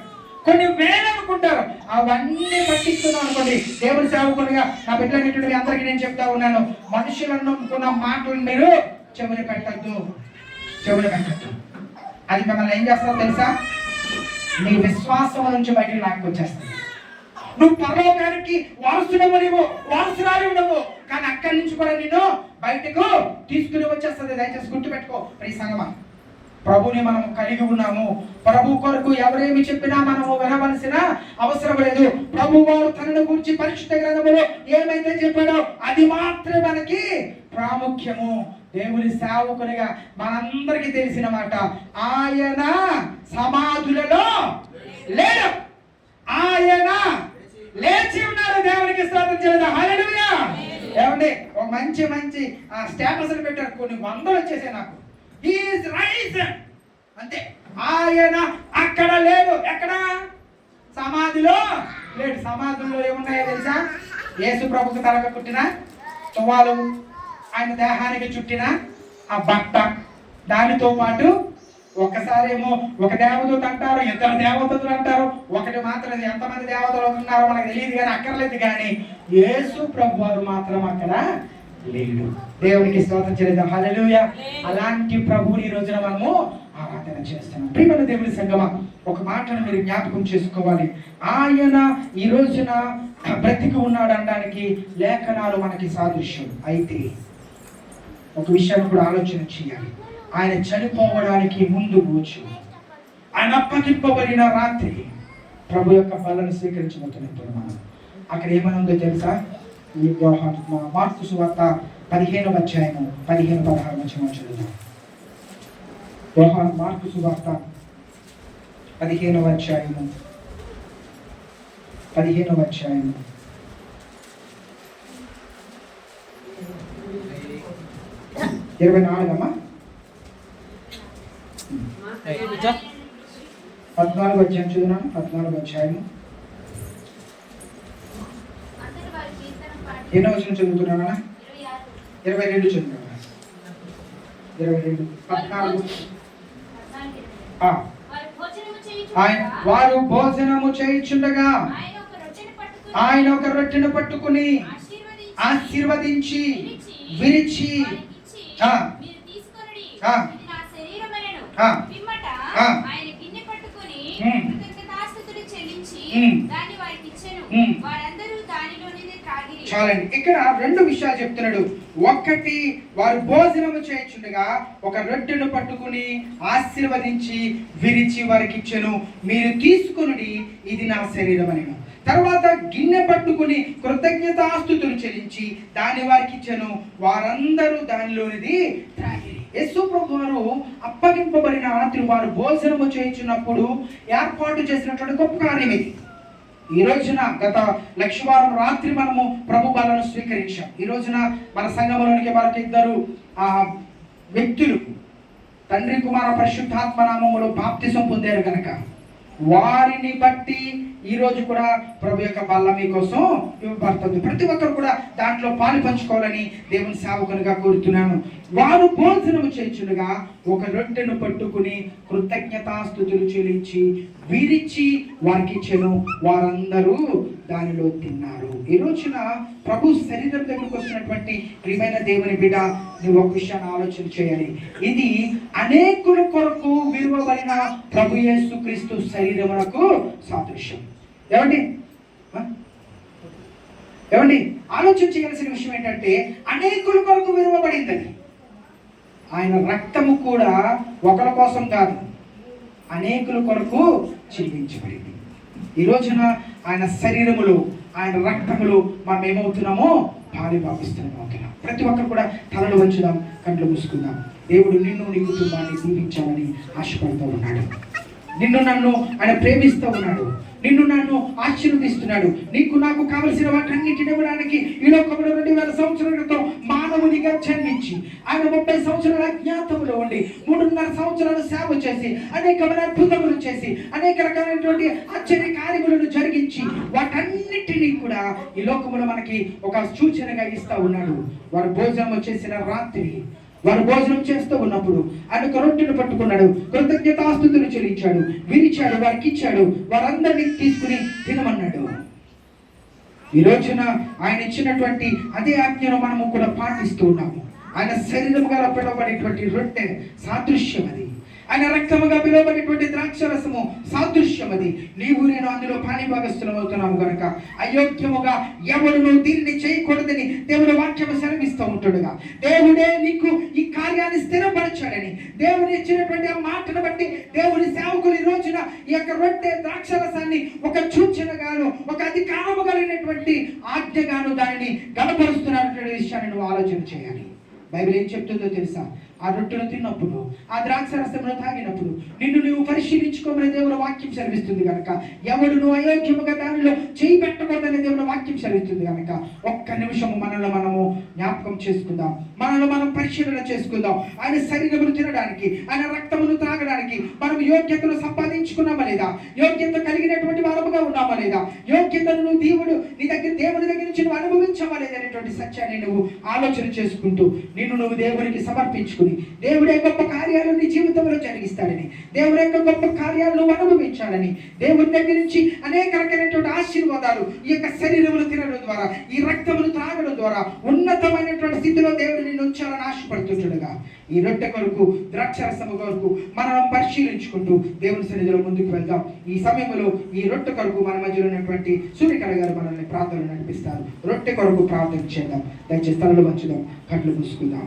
[SPEAKER 1] కొన్ని వేలు అనుకుంటారు. అవన్నీ పట్టిస్తున్నాం అనుకోండి. దేవుని సేవకునిగా నా బిడ్డలన్నింటినీ మీ అందరికీ నేను చెప్తా ఉన్నాను, మనుషులు అనుకున్న మాటలు మీరు చెవులు పెట్టద్దు. అది మిమ్మల్ని ఏం చేస్తుందో తెలుసా? నీ విశ్వాసం నుంచి బయటకు లాక్కొచ్చేస్తుంది. నువ్వు పరలోకానికి వారసురాలు ఉండవు, కానీ అక్కడి నుంచి కూడా నిన్ను బయటకు తీసుకుని వచ్చేస్తుంది. దయచేసి గుర్తుపెట్టుకో ప్రియ సంగమా. ప్రభుని మనము కలిగి ఉన్నాము. ప్రభు కొరకు ఎవరేమి చెప్పినా మనము వినవలసిన అవసరం లేదు. ప్రభు వారు తనను గురించి పరిశుద్ధ గ్రంథములో ఏమైతే చెప్పాడో అది మాత్రమే మనకి ప్రాముఖ్యము. దేవుని సేవకునిగా మనందరికీ తెలిసిన మాట, ఆయన సమాధులలో లేడు, ఆయన లేచి ఉన్నారు. దేవునికి స్తోత్రం చెల్లిద్దాం. హల్లెలూయా. ఏమండి, ఒక మంచి స్టేటస్లు పెట్టారు, కొన్ని వందలు వచ్చేసాయి నాకు. హి ఈజ్ రైజన్ అంతే. ఆయన అక్కడ లేడు. ఎక్కడ? సమాధిలో లేడు. సమాధుల్లో ఏమున్నాయో తెలుసా? యేసు ప్రభుకు తలకు కుట్టిన తువ్వాలు, ఆయన దేహానికి చుట్టిన ఆ బట్ట, దానితో పాటు ఒక్కసారేమో ఒక దేవదూత అంటారు, 2 దేవదూతలు అంటారు, ఒకటి మాత్రం. ఎంతమంది దేవతలు ఉన్నారో మనకు తెలియదు కానీ అక్కర్లేదు. కానీ యేసు ప్రభు వారు మాత్రం అక్కడ లేడు. దేవునికి స్తోత్రం చెల్లిద్దాం. హల్లెలూయా. అలాంటి ప్రభువుని ఈ రోజున మనము ఆరాధన చేస్తున్నాం. ప్రియమైన దేవుని సంగమా, ఒక మాటను మీరు జ్ఞాపకం చేసుకోవాలి. ఆయన ఈ రోజున బ్రతికి ఉన్నాడు అనడానికి లేఖనాలు మనకి సాదృశ్యం. అయితే ఒక విషయాన్ని కూడా ఆలోచన చేయాలి. ఆయన చనిపోవడానికి ముందు రోజు, ఆయన అప్పగింపబడిన రాత్రి ప్రభు యొక్క బలను స్వీకరించబోతున్నప్పుడు మనం అక్కడ ఏమని ఉందో తెలుసా? ఈ మార్కు సువార్త 15వ అధ్యాయము 15-16 వచనం చదువుదాం. మార్కు సువార్త 15వ అధ్యాయము 24 అమ్మా. 14వ అధ్యాయం చదువున్నాను. 14వ అధ్యాయము ఎన్నో వచనం చదువుతున్నానా? 22 చదువుతున్నా. 22 14. వారు భోజనము చేయుచుండగా ఆయన ఒక రొట్టెను పట్టుకుని ఆశీర్వదించి విరిచి చాలండి. ఇక్కడ 2 విషయాలు చెప్తున్నాడు. ఒకటి, వారు భోజనము చేయుచుండగా ఒక రొట్టెను పట్టుకుని ఆశీర్వదించి విరిచి వారికి ఇచ్చెను, మీరు తీసుకునుడి, ఇది నా శరీరం అని. తర్వాత గిన్నె పట్టుకుని కృతజ్ఞతాస్తుతులు చెల్లించి దాన్ని వారికి ఇచ్చెను, వారందరూ దానిలోనిది త్రాగిరి. యేసు ప్రభు వారు అప్పగింపబడిన రాత్రి వారు భోజనము చేయుచున్నప్పుడు ఏర్పాటు చేసినటువంటి గొప్ప కార్యం ఇది. ఈ రోజున గత లక్షవారం రాత్రి మనము ప్రభు బలను స్వీకరించాం. ఈ రోజున మన సంఘంలోనికి మరొక 2 వ్యక్తులు తండ్రి కుమార పరిశుద్ధాత్మ నామములో బాప్తిసం పొందారు కనుక వారిని బట్టి ఈ రోజు కూడా ప్రభు యొక్క బల్ల మీకోసం ఇవ్వబడుతుంది. ప్రతి ఒక్కరు కూడా దాంట్లో పాలు పంచుకోవాలని దేవుని సేవకునిగా కోరుతున్నాను. వారు భోజనము చేయుచుండగా ఒక రొట్టెను పట్టుకుని కృతజ్ఞతాస్తుతులు చెల్లించి విరిచి వారికి ఇచ్చెను. వారందరూ దానిలో తిన్నారు. ఈ రోజున ప్రభు శరీరం దగ్గరకు వచ్చినటువంటి ప్రియమైన దేవుని బిడ్డ, నువ్వు ఒక విషయాన్ని ఆలోచన చేయాలి. ఇది అనేకుల కొరకు విలువబడిన ప్రభు యేసుక్రీస్తు శరీరమునకు సాదృశ్యం. ఏమండి ఏమండి ఆలోచన చేయాల్సిన విషయం ఏంటంటే, అనేకుల కొరకు విలువబడిందని. ఆయన రక్తము కూడా ఒకరి కోసం కాదు, అనేకుల కొరకు చిందించబడింది. ఈ రోజున ఆయన శరీరములో, ఆయన రక్తములో మనం ఏమవుతున్నామో పాలిభావిస్తున్నాం. ప్రతి ఒక్కరు కూడా తలలు వంచుదాం, కంట్లు మూసుకుందాం. దేవుడు నిన్ను నీ కుటుంబాన్ని దీవించాలని ఆశపడుతూ ఉన్నాడు. నిన్ను నన్ను ఆయన ప్రేమిస్తూ ఉన్నాడు. నిన్ను నన్ను ఆశీర్వదిస్తున్నాడు. నీకు నాకు కావలసిన వాటన్నిటిని ఇవ్వడానికి ఈ లోకంలో 2000 సంవత్సరాల క్రితం మానవునిగా జన్మించి ఆయన 30 సంవత్సరాల అజ్ఞాతములో ఉండి 3.5 సంవత్సరాలు సేవ చేసి అనేకమైన అద్భుతములు చేసి అనేక రకాలైనటువంటి ఆశ్చర్య కార్యములను జరిగించి వాటన్నిటినీ కూడా ఈ లోకంలో మనకి ఒక సూచనగా ఇస్తా ఉన్నాడు. వారు భోజనం వచ్చేసిన రాత్రి వారు భోజనం చేస్తూ ఉన్నప్పుడు ఆయన ఒక రొట్టెను పట్టుకున్నాడు, కృతజ్ఞతాస్తుతులు చెల్లించాడు, విరిచాడు, వారికి ఇచ్చాడు, వారందరినీ తీసుకుని తినమన్నాడు. ఈ రోజున ఆయన ఇచ్చినటువంటి అదే ఆజ్ఞను మనము కూడా పాటిస్తూ ఉన్నాము. ఆయన శరీరముగా పిలువబడేటువంటి రొట్టె సాదృశ్యం అది. ఆయన రక్తముగా పిలువబడేటువంటి ద్రాక్షరసము సాదృశ్యం అది. నీవు నేను అందులో పాలిభాగస్థులం అవుతున్నాము కనుక అయోగ్యముగా ఎవడును దీనిని చేయకూడదని దేవుని వాక్యము సెలవిస్తూ ఉంటుడుగా, దేవుడే నీకు ఈ కార్యాన్ని స్థిరపరచాడని దేవుని ఇచ్చినటువంటి ఆ మాటను బట్టి దేవుని సేవకులు ఈ రోజున ఈ యొక్క రొట్టె ద్రాక్షరసాన్ని ఒక సూచనగాను, ఒక అధికారము కలిగినటువంటి ఆజ్ఞగాను దానిని గణపరుస్తున్నటువంటి విషయాన్ని నువ్వు ఆలోచన చేయాలి. బైబిల్ ఏం చెప్తుందో తెలుసా? ఆ రొట్టెను తిన్నప్పుడు, ఆ ద్రాక్షరసమును తాగినప్పుడు నిన్ను నువ్వు పరిశీలించుకోమని దేవుని వాక్యం సెలవిస్తుంది కనుక, ఎవడు నువ్వు అయోగ్యముగా దానిలో చేయి పెట్టకూడదని దేవుని వాక్యం సెలవిస్తుంది కనుక, ఒక్క నిమిషము మనల్ని మనము జ్ఞాపకం చేసుకుందాం, మనల్ని మనం పరిశీలన చేసుకుందాం. ఆయన శరీరమును తినడానికి, ఆయన రక్తమును త్రాగడానికి మనం యోగ్యతను సంపాదించుకున్నామా లేదా? యోగ్యత కలిగినటువంటి వారముగా ఉన్నామా లేదా? యోగ్యతను నువ్వు దేవుని దగ్గర నుంచి నువ్వు అనుభవించమా లేదా అనేటువంటి సత్యాన్ని నువ్వు ఆలోచన చేసుకుంటూ నిన్ను నువ్వు దేవునికి సమర్పించుకుని దేవుడి గొప్ప కార్యాలు నీ జీవితంలో జరిగిస్తాడని, దేవుడి యొక్క గొప్ప కార్యాలను అనుభవించాలని, దేవుడి దగ్గర నుంచి అనేక రకమైనటువంటి ఆశీర్వాదాలు ఈ యొక్క శరీరమును తినడం ద్వారా, ఈ రక్తమును త్రాగడం ద్వారా ఉన్నతమైనటువంటి స్థితిలో దేవుడు నిన్ను ఉంచాలని ఆశపడుతుండగా, ఈ రొట్టె కొరకు ద్రాక్షరసము కొరకు మనం పరిశీలించుకుంటూ దేవుని సన్నిధిలో ముందుకు వెళ్దాం. ఈ సమయంలో ఈ రొట్టె కొరకు మన మధ్యలో ఉన్నటువంటి సూర్యకళ గారు మనల్ని ప్రార్థనలు నడిపిస్తారు. రొట్టె కొరకు ప్రార్థన చేద్దాం. దయచేసి తలలు వంచుదాం, కళ్ళు మూసుకుందాం.